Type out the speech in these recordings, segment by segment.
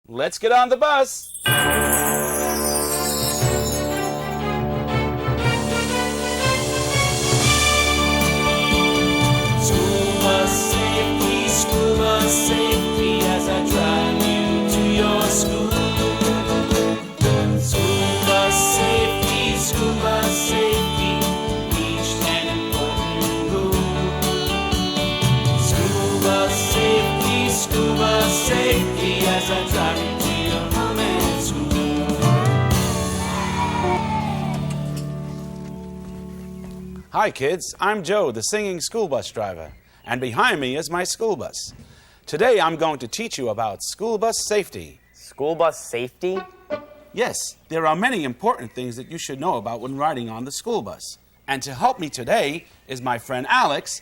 Let's get on the bus. School bus safety as I drive you to your school. School bus safety, each an important rule. School bus safety as I drive you to your home and school. Hi kids, I'm Joe, the singing school bus driver. And behind me is my school bus. Today I'm going to teach you about school bus safety. School bus safety? Yes, there are many important things that you should know about when riding on the school bus. And to help me today is my friend Alex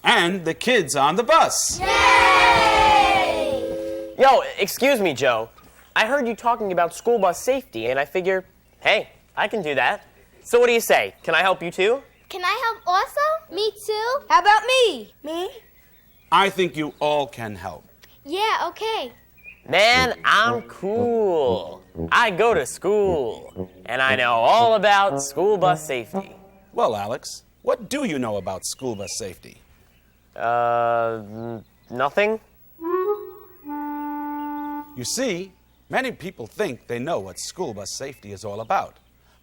and the kids on the bus. Yay! Yo, excuse me, Joe. I heard you talking about school bus safety, and I figure, hey, I can do that. So what do you say? Can I help you too? Can I help also? Me too. How about me? Me? I think you all can help. Yeah, okay. Man, I'm cool. I go to school, and I know all about school bus safety. Well, Alex, what do you know about school bus safety? Nothing? You see, many people think they know what school bus safety is all about.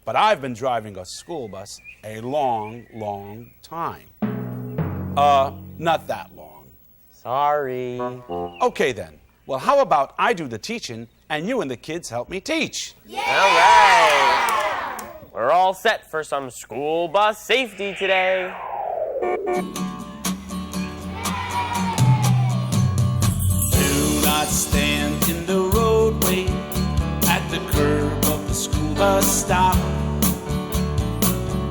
But I've been driving a school bus a long, long time. Not that long. Sorry. Okay then. Well, how about I do the teaching and you and the kids help me teach? Yeah! All right. We're all set for some school bus safety today. Do not stand in the roadway at the curb of the school bus stop.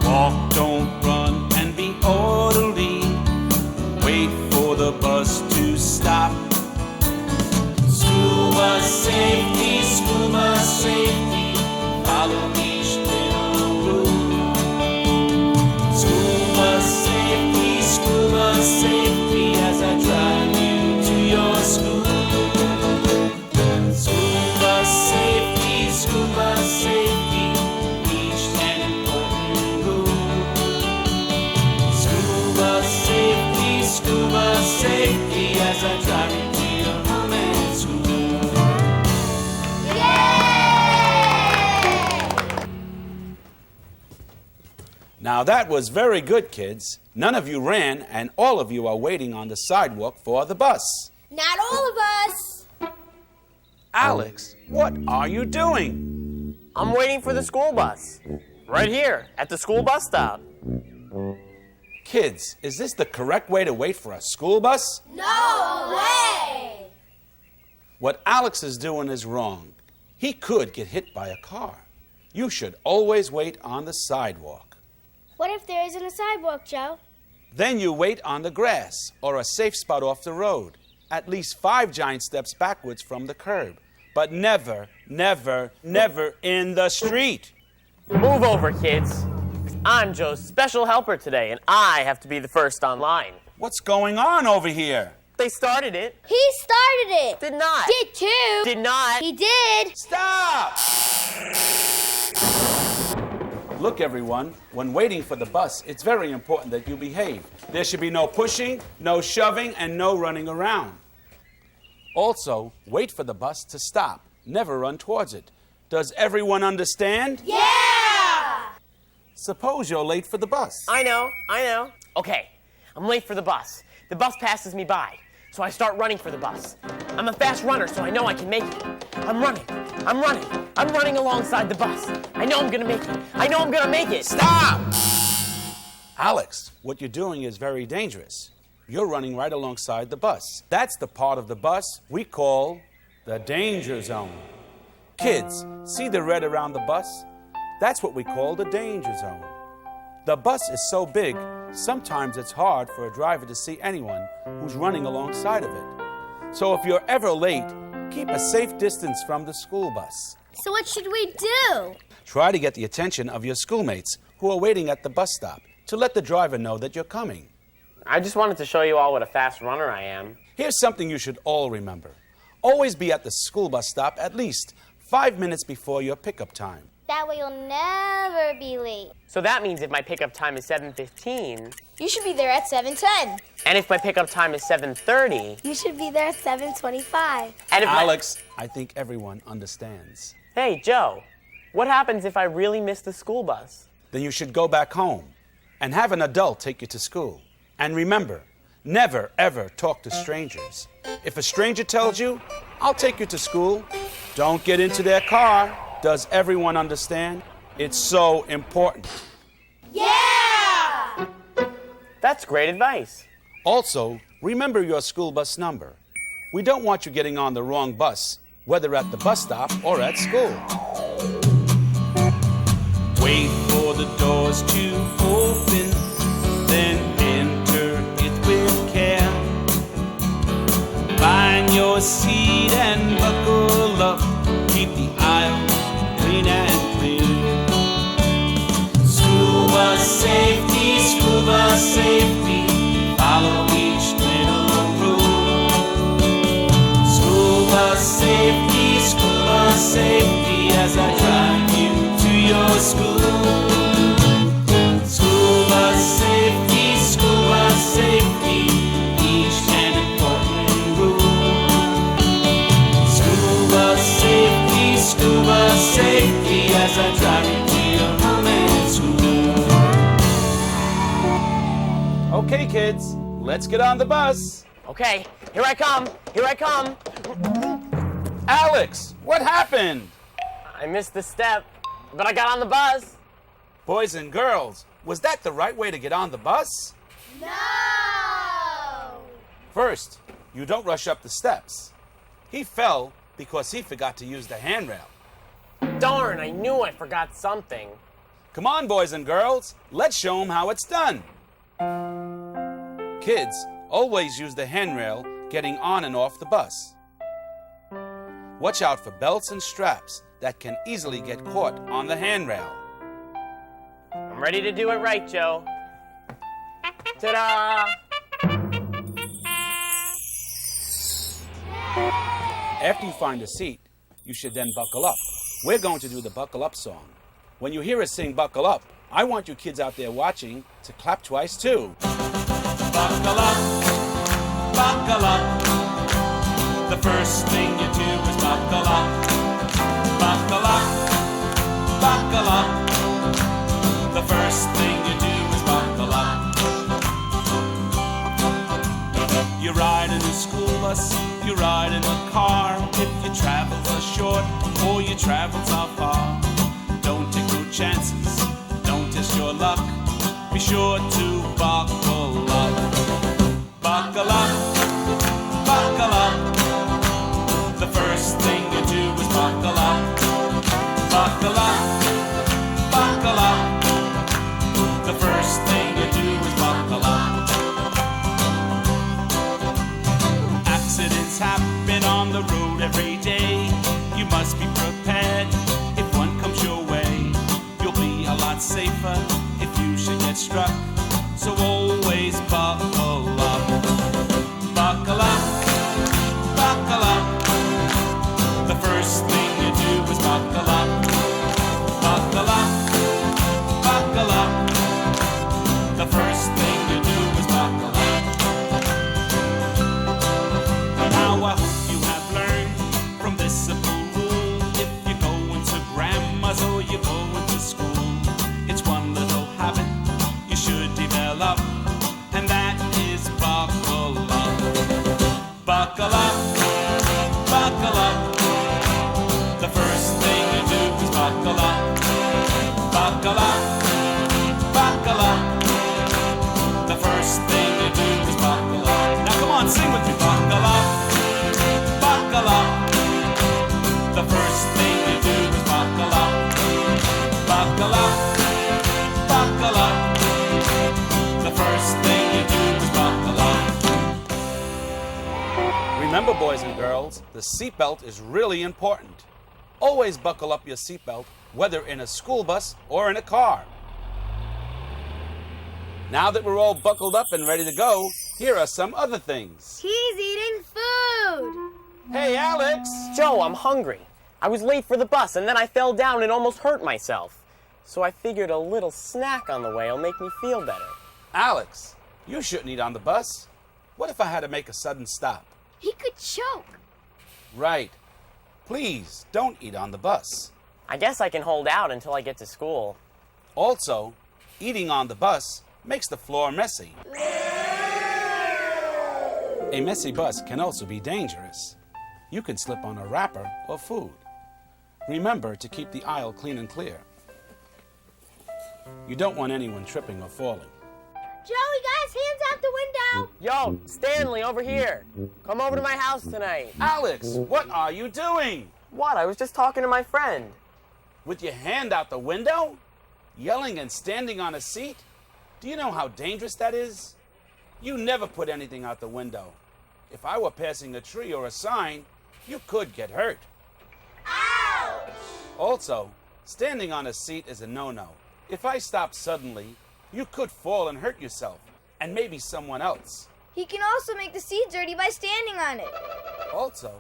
Walk, don't run, and be orderly. Wait for the bus to stop. School bus safety, follow each little rule. School bus safety as I drive you to your school. School bus safety, each an important rule. School bus safety as I drive you to your home and school. Yay! Now that was very good, kids. None of you ran and all of you are waiting on the sidewalk for the bus. Not all of us. Alex, what are you doing? I'm waiting for the school bus. Right here, at the school bus stop. Kids, is this the correct way to wait for a school bus? No way! What Alex is doing is wrong. He could get hit by a car. You should always wait on the sidewalk. What if there isn't a sidewalk, Joe? Then you wait on the grass or a safe spot off the road, at least 5 giant steps backwards from the curb. But never, never, never in the street. Move over, kids. I'm Joe's special helper today, and I have to be the first online. What's going on over here? They started it. He started it. Did not. Did too. Did not. He did. Stop! Look, everyone, when waiting for the bus, it's very important that you behave. There should be no pushing, no shoving, and no running around. Also, wait for the bus to stop. Never run towards it. Does everyone understand? Yeah! Suppose you're late for the bus. I know. Okay, I'm late for the bus. The bus passes me by, so I start running for the bus. I'm a fast runner, so I know I can make it. I'm running alongside the bus. I know I'm gonna make it. Stop! Alex, what you're doing is very dangerous. You're running right alongside the bus. That's the part of the bus we call the danger zone. Kids, see the red around the bus? That's what we call the danger zone. The bus is so big, sometimes it's hard for a driver to see anyone who's running alongside of it. So if you're ever late, keep a safe distance from the school bus. So what should we do? Try to get the attention of your schoolmates who are waiting at the bus stop to let the driver know that you're coming. I just wanted to show you all what a fast runner I am. Here's something you should all remember. Always be at the school bus stop at least 5 minutes before your pickup time. That way you'll never be late. So that means if my pickup time is 7:15, You should be there at 7:10. and if my pickup time is 7:30, You should be there at 7:25. and if Alex, I think everyone understands. Hey, Joe, what happens if I really miss the school bus? Then you should go back home and have an adult take you to school. And remember, never ever talk to strangers. If a stranger tells you, I'll take you to school, don't get into their car. Does everyone understand? It's so important. Yeah! That's great advice. Also, remember your school bus number. We don't want you getting on the wrong bus, whether at the bus stop or at school. Wait for the doors to open, then enter it with care. Find your seat and buckle up. Keep the aisles clean and clear. School bus safety, follow each little rule. School bus safety, as I drive you to your school. School bus safety, each an important rule. School bus safety, as I drive you to your home and school. Okay, kids, let's get on the bus. Okay, here I come. Alex, what happened? I missed the step, but I got on the bus. Boys and girls, was that the right way to get on the bus? No! First, you don't rush up the steps. He fell because he forgot to use the handrail. Darn, I knew I forgot something. Come on, boys and girls, let's show them how it's done. Kids, always use the handrail getting on and off the bus. Watch out for belts and straps that can easily get caught on the handrail. I'm ready to do it right, Joe. Ta-da! After you find a seat, you should then buckle up. We're going to do the buckle up song. When you hear us sing buckle up, I want you kids out there watching to clap twice too. Buckle up, buckle up. The first thing you do is buckle up. Buckle up, buckle up. The first thing you do is buckle up. You ride in a school bus, you ride in a car. If your travels are short or your travels are far, don't take no chances, don't test your luck. Be sure to buckle up. Buckle up, buckle up. The first thing you do is buckle up. Buckle up, buckle up. The first thing you do is buckle up. Accidents happen on the road every day. You must be prepared if one comes your way. You'll be a lot safer if you should get struck. So always buckle up. Buckle up, buckle up. The first thing you do is buckle up. Buckle up, buckle up. The first thing you do is buckle up. Now I hope you have learned from this simple rule. If you're going to grandma's or you're going to school, it's one little habit you should develop, and that is buckle up. Buckle up, buckle up. The first thing you do is buckle up. Buckle up, buckle up. The first thing you do is buckle up. Now come on, sing with me. Buckle up, buckle up. The first thing you do is buckle up. Buckle up, buckle up. The first thing you do is buckle up. Remember, boys and girls, the seatbelt is really important. Always buckle up your seatbelt, whether in a school bus or in a car. Now that we're all buckled up and ready to go, here are some other things. He's eating food. Hey, Alex! Alex! Joe, I'm hungry. I was late for the bus, and then I fell down and almost hurt myself. So I figured a little snack on the way will make me feel better. Alex, you shouldn't eat on the bus. What if I had to make a sudden stop? He could choke. Right. Please, don't eat on the bus. I guess I can hold out until I get to school. Also, eating on the bus makes the floor messy. A messy bus can also be dangerous. You can slip on a wrapper or food. Remember to keep the aisle clean and clear. You don't want anyone tripping or falling. Joey, guys, hands out the window. Yo, Stanley, over here. Come over to my house tonight. Alex, what are you doing? What? I was just talking to my friend. With your hand out the window? Yelling and standing on a seat? Do you know how dangerous that is? You never put anything out the window. If I were passing a tree or a sign, you could get hurt. Ouch! Also, standing on a seat is a no-no. If I stop suddenly, you could fall and hurt yourself, and maybe someone else. He can also make the seat dirty by standing on it. Also,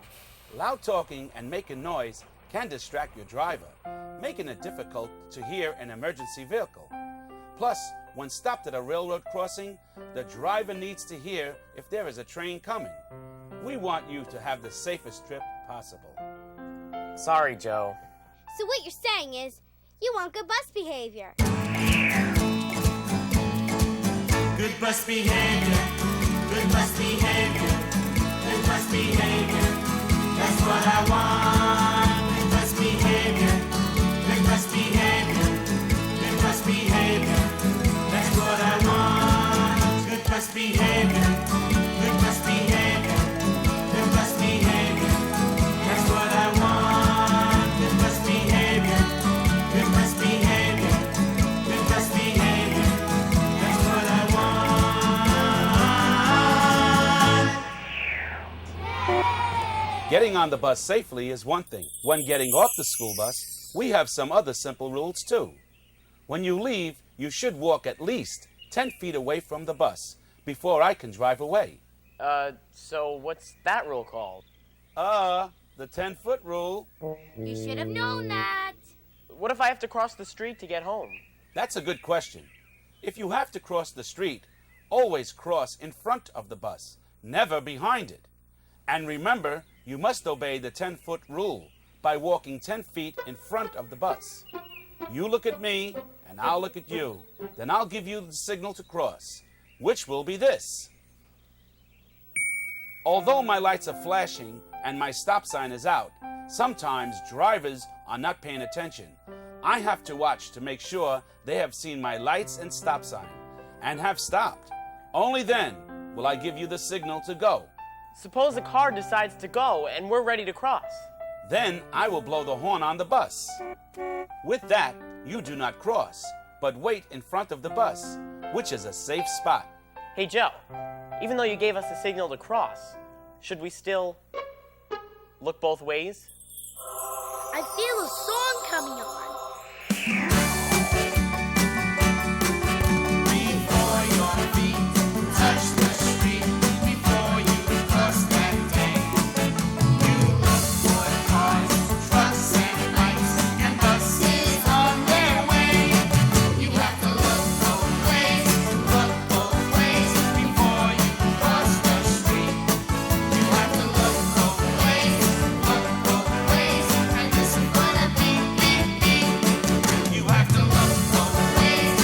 loud talking and making noise can distract your driver, making it difficult to hear an emergency vehicle. Plus, when stopped at a railroad crossing, the driver needs to hear if there is a train coming. We want you to have the safest trip possible. Sorry, Joe. So what you're saying is, you want good bus behavior. Good bus behavior, good bus behavior, good bus behavior. That's what I want. Good bus behavior, good bus behavior, good bus behavior. That's what I want. Good bus behavior, good bus behavior, good bus behavior. That's what I want. Good bus behavior, good bus behavior, good bus behavior. That's what I want. Getting on the bus safely is one thing. When getting off the school bus, we have some other simple rules too. When you leave, you should walk at least 10 feet away from the bus before I can drive away. So what's that rule called? The 10-foot rule. You should have known that. What if I have to cross the street to get home? That's a good question. If you have to cross the street, always cross in front of the bus, never behind it. And remember, you must obey the 10-foot rule by walking 10 feet in front of the bus. You look at me, and I'll look at you. Then I'll give you the signal to cross, which will be this. Although my lights are flashing and my stop sign is out, sometimes drivers are not paying attention. I have to watch to make sure they have seen my lights and stop sign and have stopped. Only then will I give you the signal to go. Suppose a car decides to go and we're ready to cross. Then I will blow the horn on the bus. With that, you do not cross, but wait in front of the bus, which is a safe spot. Hey, Joe, even though you gave us the signal to cross, should we still look both ways? I feel a song coming on. Before your feet touch the street, before you cross that day, you look for cars, trucks, and lights, and buses on their way. You have to look both ways before you cross the street. You have to look both ways, and listen for the beep, beep, beep. You have to look both ways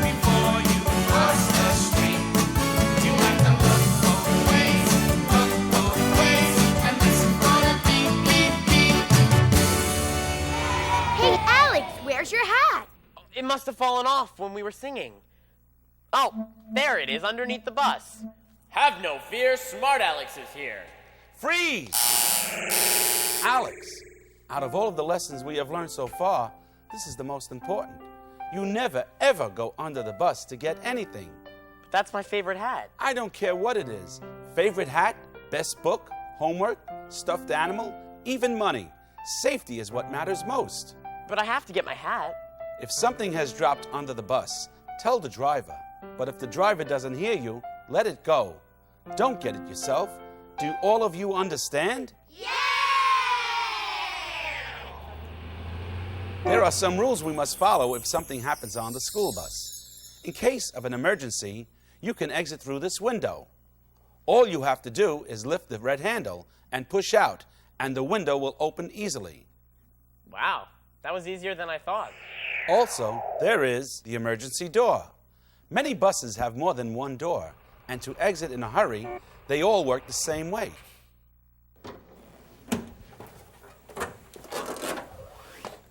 before you cross the street. You have to look both ways, and listen for the beep, beep, beep. Hey, Alex, where's your hat? It must have fallen off when we were singing. Oh, there it is underneath the bus. Have no fear, Smart Alex is here. Freeze! Alex, out of all of the lessons we have learned so far, this is the most important. You never, ever go under the bus to get anything. But that's my favorite hat. I don't care what it is. Favorite hat, best book, homework, stuffed animal, even money. Safety is what matters most. But I have to get my hat. If something has dropped under the bus, tell the driver. But if the driver doesn't hear you, let it go. Don't get it yourself. Do all of you understand? Yeah! There are some rules we must follow if something happens on the school bus. In case of an emergency, you can exit through this window. All you have to do is lift the red handle and push out, and the window will open easily. Wow, that was easier than I thought. Also, there is the emergency door. Many buses have more than one door, and to exit in a hurry, they all work the same way.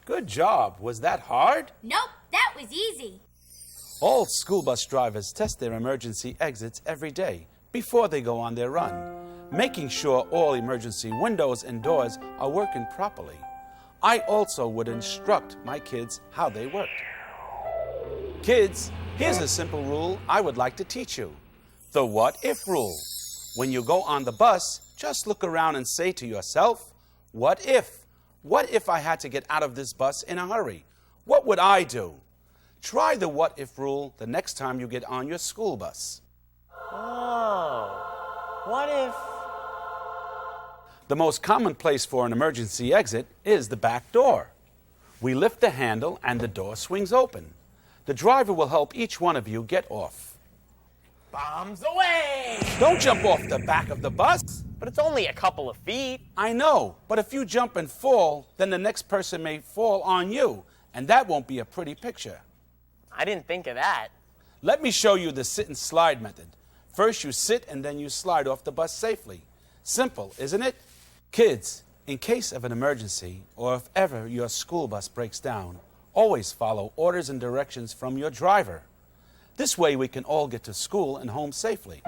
Good job. Was that hard? Nope, that was easy. All school bus drivers test their emergency exits every day before they go on their run, making sure all emergency windows and doors are working properly. I also would instruct my kids how they worked. Kids, here's a simple rule I would like to teach you. The what-if rule. When you go on the bus, just look around and say to yourself, what if? What if I had to get out of this bus in a hurry? What would I do? Try the what-if rule the next time you get on your school bus. Oh, what if... The most common place for an emergency exit is the back door. We lift the handle and the door swings open. The driver will help each one of you get off. Bombs away! Don't jump off the back of the bus. But it's only a couple of feet. I know, but if you jump and fall, then the next person may fall on you, and that won't be a pretty picture. I didn't think of that. Let me show you the sit and slide method. First you sit and then you slide off the bus safely. Simple, isn't it? Kids, in case of an emergency or if ever your school bus breaks down, always follow orders and directions from your driver. This way we can all get to school and home safely.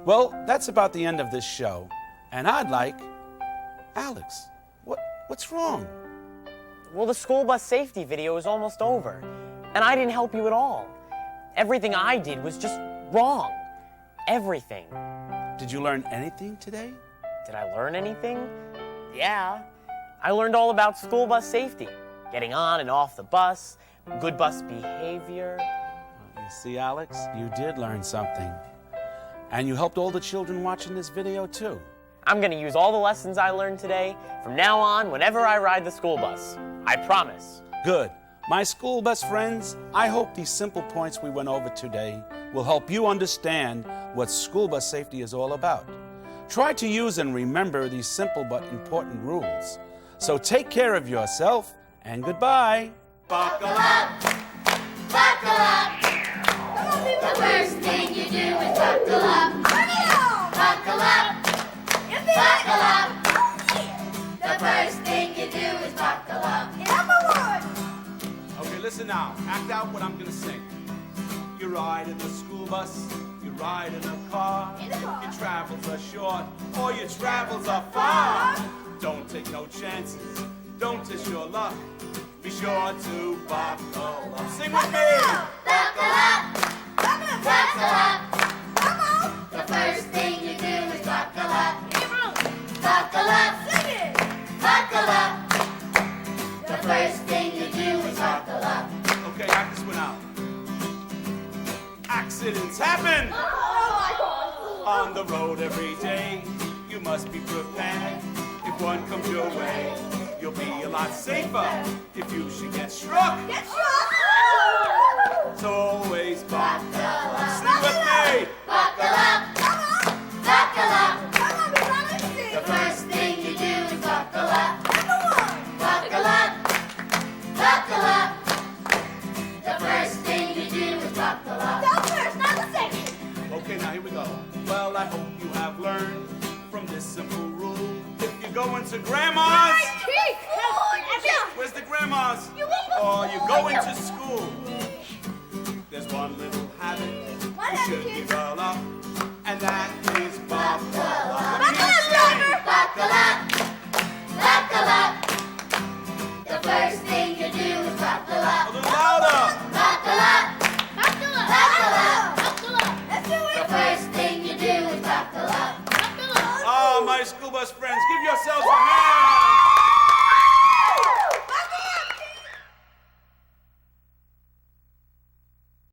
Well, that's about the end of this show. And I'd like... Alex, what's wrong? Well, the school bus safety video is almost over. And I didn't help you at all. Everything I did was just wrong. Everything. Did you learn anything today? Did I learn anything? Yeah. I learned all about school bus safety. Getting on and off the bus, good bus behavior. You see, Alex, you did learn something. And you helped all the children watching this video, too. I'm going to use all the lessons I learned today from now on whenever I ride the school bus. I promise. Good. My school bus friends, I hope these simple points we went over today will help you understand what school bus safety is all about. Try to use and remember these simple but important rules. So take care of yourself, and goodbye. Buckle up! Buckle up! The first thing you do is buckle up. Buckle up! Buckle up! The first thing you do is buckle up. Okay, listen now. Act out what I'm gonna sing. You ride in the school bus, you ride in a car. Your travels are short, or your travels are far. Don't take no chances, don't test your luck. Be sure to buckle up. Sing with me! Buckle up! Buckle up! The first thing you do is buckle up. Buckle up! Buckle up! The first thing you do is buckle up. Okay, act this one out. Accidents happen on the road every day. You must be prepared. If one comes your way, you'll be a lot safer if you should get struck. So always buckle up. Sing with me. Buckle up! Buckle up! The first thing you do is buckle up. Buckle up! Buckle up! The first thing you do is buckle up. First, not the second. Okay, now here we go. Well, I hope you have learned from this simple rule. If you go into grandma's, where's the grandma's? Or you go into school, there's one little habit you should develop, and that is buckle up. Buckle up! Buckle up! The first thing you do is buckle up. A little louder. Buckle up! Buckle up! Buckle up! Buckle up! Let's do it! The first thing you do is buckle up. Buckle up! Oh, my school bus friends, give yourselves a hand.